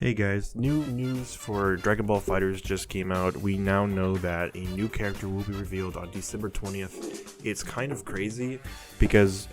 Hey guys, new news for Dragon Ball FighterZ just came out. We now know that a new character will be revealed on December 20th. It's kind of crazy because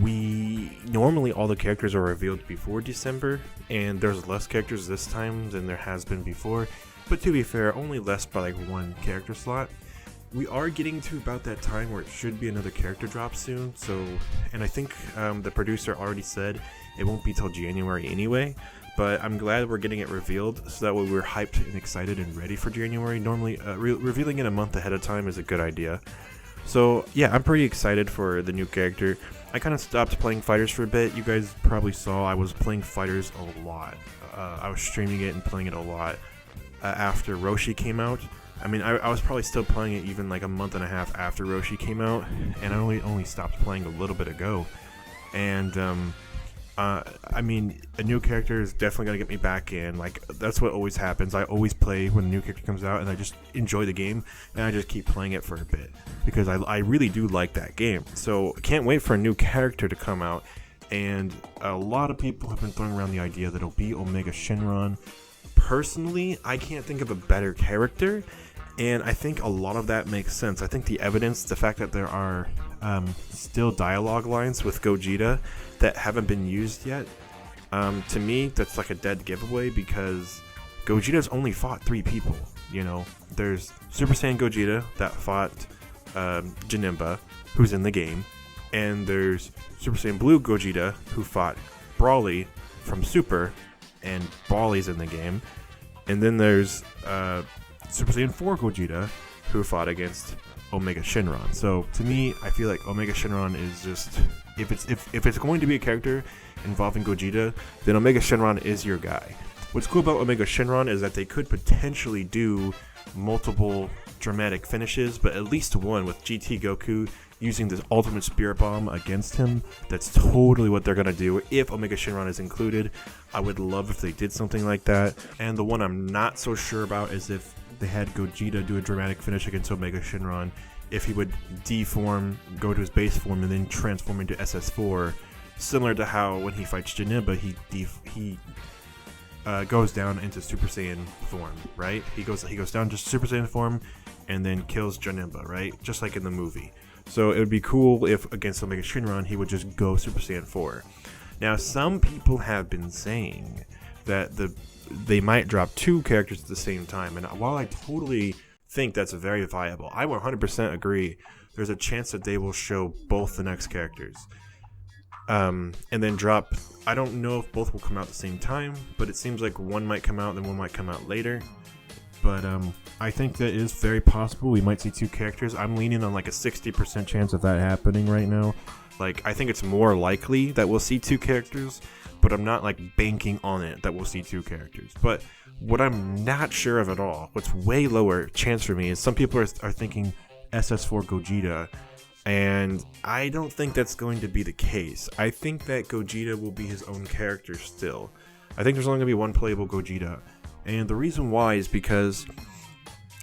we normally all the characters are revealed before December, and there's less characters this time than there has been before. But to be fair, only less by like one character slot. We are getting to about that time where it should be another character drop soon. And I think the producer already said it won't be till January anyway. But I'm glad we're getting it revealed, so that way we're hyped and excited and ready for January. Normally, revealing it a month ahead of time is a good idea. So yeah, I'm pretty excited for the new character. I kind of stopped playing FighterZ for a bit. You guys probably saw I was playing FighterZ a lot. I was streaming it and playing it a lot after Roshi came out. I mean, I was probably still playing it even like a month and a half after Roshi came out, and I only stopped playing a little bit ago. And I mean, a new character is definitely gonna get me back in. Like, that's what always happens. I always play when a new character comes out, and I just enjoy the game, and I just keep playing it for a bit because I really do like that game. So I can't wait for a new character to come out. And a lot of people have been throwing around the idea that it'll be Omega Shenron. Personally, I can't think of a better character, and I think a lot of that makes sense. I think the evidence, the fact that there are still dialogue lines with Gogeta that haven't been used yet, to me, that's like a dead giveaway because Gogeta's only fought 3 people. You know, there's Super Saiyan Gogeta that fought Janemba, who's in the game, and there's Super Saiyan Blue Gogeta who fought Brawly from Super, and Brawly's in the game, and then there's Super Saiyan 4 Gogeta who fought against Omega Shenron. So to me, I feel like Omega Shenron is just, if it's going to be a character involving Gogeta, then Omega Shenron is your guy. What's cool about Omega Shenron is that they could potentially do multiple dramatic finishes, but at least one with GT Goku using this ultimate spirit bomb against him. That's totally what they're gonna do if Omega Shenron is included. I would love if they did something like that. And the one I'm not so sure about is if they had Gogeta do a dramatic finish against Omega Shenron, if he would deform, go to his base form, and then transform into SS4, similar to how when he fights Janemba, he goes down into Super Saiyan form, right? He goes down just Super Saiyan form, and then kills Janemba, right? Just like in the movie. So it would be cool if against Omega Shenron he would just go Super Saiyan 4. Now some people have been saying that they might drop 2 characters at the same time, and while I totally think that's very viable, I 100% agree. There's a chance that they will show both the next characters, and then drop. I don't know if both will come out at the same time, but it seems like one might come out, then one might come out later. But I think that is very possible. We might see 2 characters. I'm leaning on like a 60% chance of that happening right now. Like, I think it's more likely that we'll see 2 characters, but I'm not like banking on it that we'll see 2 characters. But what I'm not sure of at all, what's way lower chance for me, is some people are thinking SS4 Gogeta, and I don't think that's going to be the case. I think that Gogeta will be his own character still. I think there's only going to be one playable Gogeta. And the reason why is because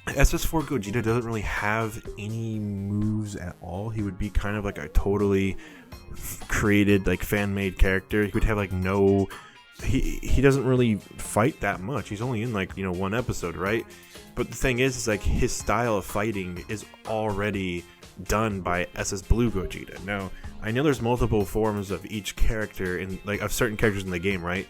SS4 Gogeta doesn't really have any moves at all. He would be kind of like a totally created, like, fan-made character. He would have like no... He doesn't really fight that much. He's only in like, you know, 1 episode, right? But the thing is like his style of fighting is already done by SS Blue Gogeta. Now, I know there's multiple forms of each character in, like, of certain characters in the game, right?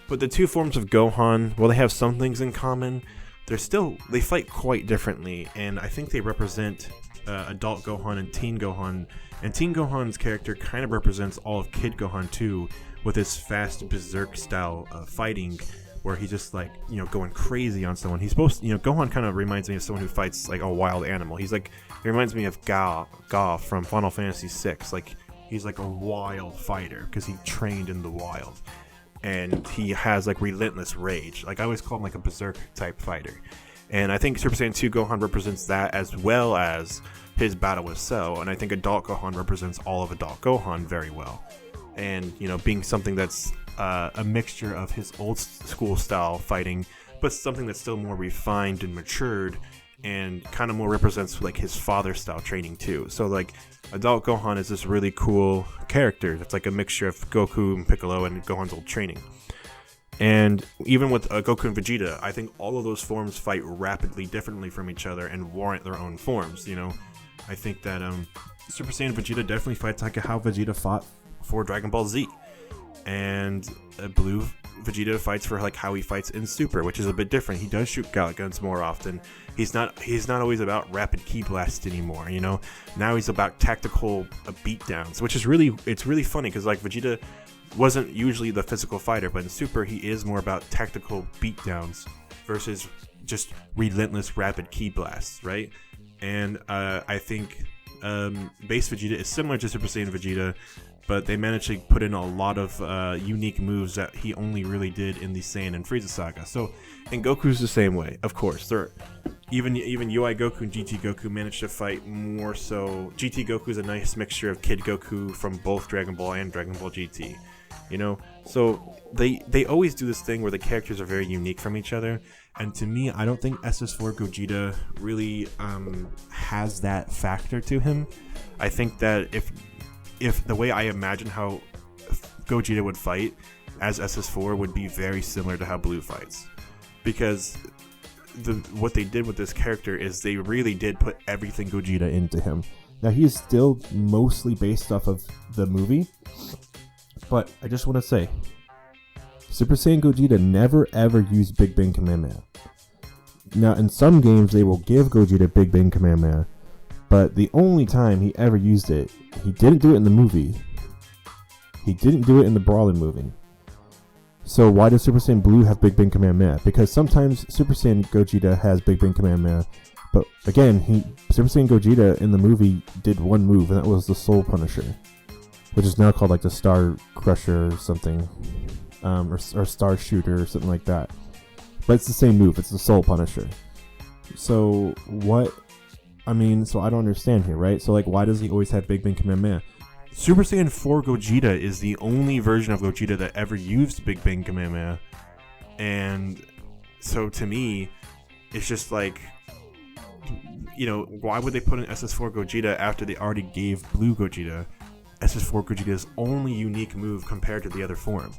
But the 2 forms of Gohan, while they have some things in common, they fight quite differently, and I think they represent adult Gohan and teen Gohan. And teen Gohan's character kind of represents all of Kid Gohan too, with his fast berserk style of fighting, where he's just like, you know, going crazy on someone. He's supposed to, you know, Gohan kind of reminds me of someone who fights like a wild animal. He reminds me of Ga from Final Fantasy VI. Like, he's like a wild fighter because he trained in the wild. And he has like relentless rage. Like, I always call him like a berserk type fighter. And I think Super Saiyan 2 Gohan represents that, as well as his battle with Cell. And I think adult Gohan represents all of adult Gohan very well. And, you know, being something that's a mixture of his old school style fighting, but something that's still more refined and matured, and kind of more represents like his father style training too. So like, adult Gohan is this really cool character that's like a mixture of Goku and Piccolo and Gohan's old training. And even with Goku and Vegeta, I think all of those forms fight rapidly differently from each other and warrant their own forms, you know? I think that Super Saiyan Vegeta definitely fights like how Vegeta fought for Dragon Ball Z. And Blue Vegeta fights for like how he fights in Super, which is a bit different. He does shoot Galick Guns more often. He's not always about rapid ki blast anymore, you know? Now he's about tactical beatdowns, which is really funny because like Vegeta wasn't usually the physical fighter, but in Super he is more about tactical beatdowns versus just relentless rapid ki blasts, right? And I think base Vegeta is similar to Super Saiyan Vegeta, but they managed to put in a lot of unique moves that he only really did in the Saiyan and Frieza saga. So, and Goku's the same way, of course. Even UI Goku and GT Goku managed to fight more so. GT Goku is a nice mixture of Kid Goku from both Dragon Ball and Dragon Ball GT. You know, so they always do this thing where the characters are very unique from each other, and to me, I don't think SS4 Gogeta really has that factor to him. I think that if the way I imagine how Gogeta would fight as SS4 would be very similar to how Blue fights, because what they did with this character is they really did put everything Gogeta into him. Now he is still mostly based off of the movie. But I just want to say, Super Saiyan Gogeta never ever used Big Bang Kamehameha. Now, in some games, they will give Gogeta Big Bang Kamehameha, but the only time he ever used it, he didn't do it in the movie. He didn't do it in the Brawler movie. So why does Super Saiyan Blue have Big Bang Kamehameha? Because sometimes Super Saiyan Gogeta has Big Bang Kamehameha, but again, Super Saiyan Gogeta in the movie did one move, and that was the Soul Punisher, which is now called like the Star Crusher or something, or Star Shooter or something like that. But it's the same move. It's the Soul Punisher. So what? I mean, so I don't understand here, right? So like, why does he always have Big Bang Kamehameha? Super Saiyan 4 Gogeta is the only version of Gogeta that ever used Big Bang Kamehameha, and so to me, it's just like, you know, why would they put in SS4 Gogeta after they already gave Blue Gogeta SS4 Gogeta's only unique move compared to the other form?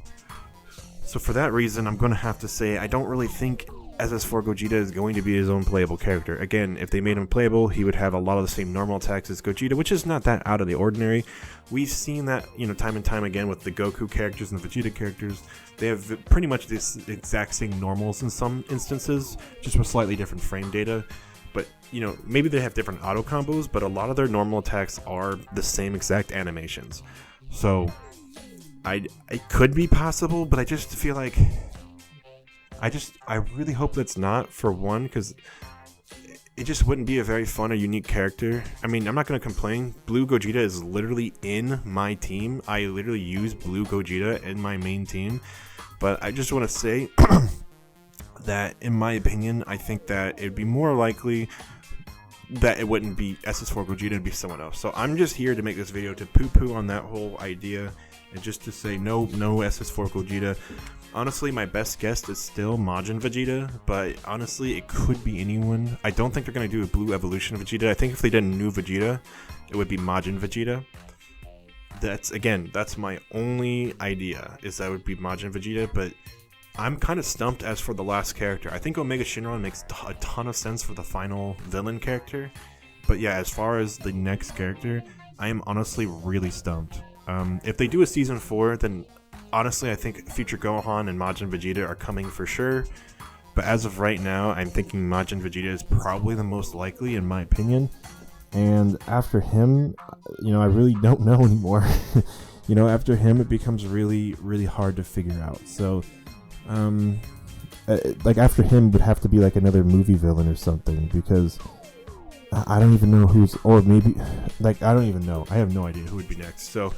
So for that reason, I'm going to have to say I don't really think SS4 Gogeta is going to be his own playable character. Again, if they made him playable, he would have a lot of the same normal attacks as Gogeta, which is not that out of the ordinary. We've seen that, you know, time and time again with the Goku characters and the Vegeta characters. They have pretty much this exact same normals in some instances, just with slightly different frame data. But, you know, maybe they have different auto combos, but a lot of their normal attacks are the same exact animations. So, it could be possible, but I just feel like I really hope that's not, for one, because it just wouldn't be a very fun or unique character. I mean, I'm not going to complain. Blue Gogeta is literally in my team. I literally use Blue Gogeta in my main team. But I just want to say that, in my opinion, I think that it would be more likely that it wouldn't be SS4 Gogeta, it'd be someone else. So I'm just here to make this video to poo-poo on that whole idea, and just to say no SS4 Gogeta. Honestly, my best guess is still Majin Vegeta, but honestly, it could be anyone. I don't think they're going to do a Blue Evolution Vegeta. I think if they did a new Vegeta, it would be Majin Vegeta. That's my only idea, is that it would be Majin Vegeta, but I'm kind of stumped as for the last character. I think Omega Shenron makes a ton of sense for the final villain character, but yeah, as far as the next character, I am honestly really stumped. If they do a Season 4, then honestly, I think future Gohan and Majin Vegeta are coming for sure. But as of right now, I'm thinking Majin Vegeta is probably the most likely, in my opinion. And after him, you know, I really don't know anymore. You know, after him, it becomes really, really hard to figure out. So, like after him would have to be like another movie villain or something, because I don't even know who's, or maybe, like, I don't even know. I have no idea who would be next. So,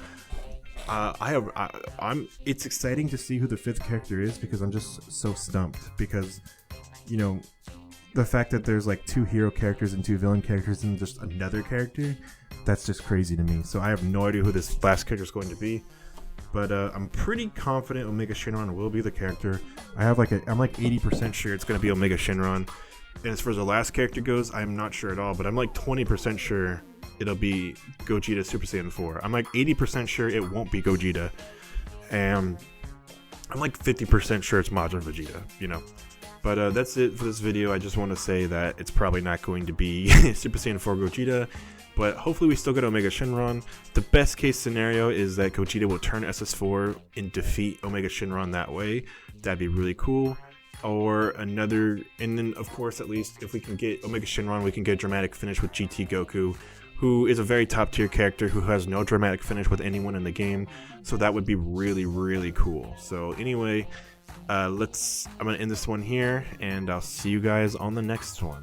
it's exciting to see who the 5th character is, because I'm just so stumped, because, you know, the fact that there's like 2 hero characters and 2 villain characters and just another character, that's just crazy to me. So I have no idea who this last character is going to be, but I'm pretty confident Omega Shenron will be the character. I'm like 80% sure it's going to be Omega Shenron. And as far as the last character goes, I'm not sure at all, but I'm like 20% sure it'll be Gogeta Super Saiyan 4. I'm like 80% sure it won't be Gogeta. And I'm like 50% sure it's Majin Vegeta, you know. But that's it for this video. I just want to say that it's probably not going to be Super Saiyan 4 Gogeta, but hopefully we still get Omega Shenron. The best case scenario is that Gogeta will turn SS4 and defeat Omega Shenron that way. That'd be really cool. Or another, and then of course, at least if we can get Omega Shenron, we can get a dramatic finish with GT Goku, who is a very top tier character who has no dramatic finish with anyone in the game. So that would be really, really cool. So anyway, I'm gonna end this one here, and I'll see you guys on the next one.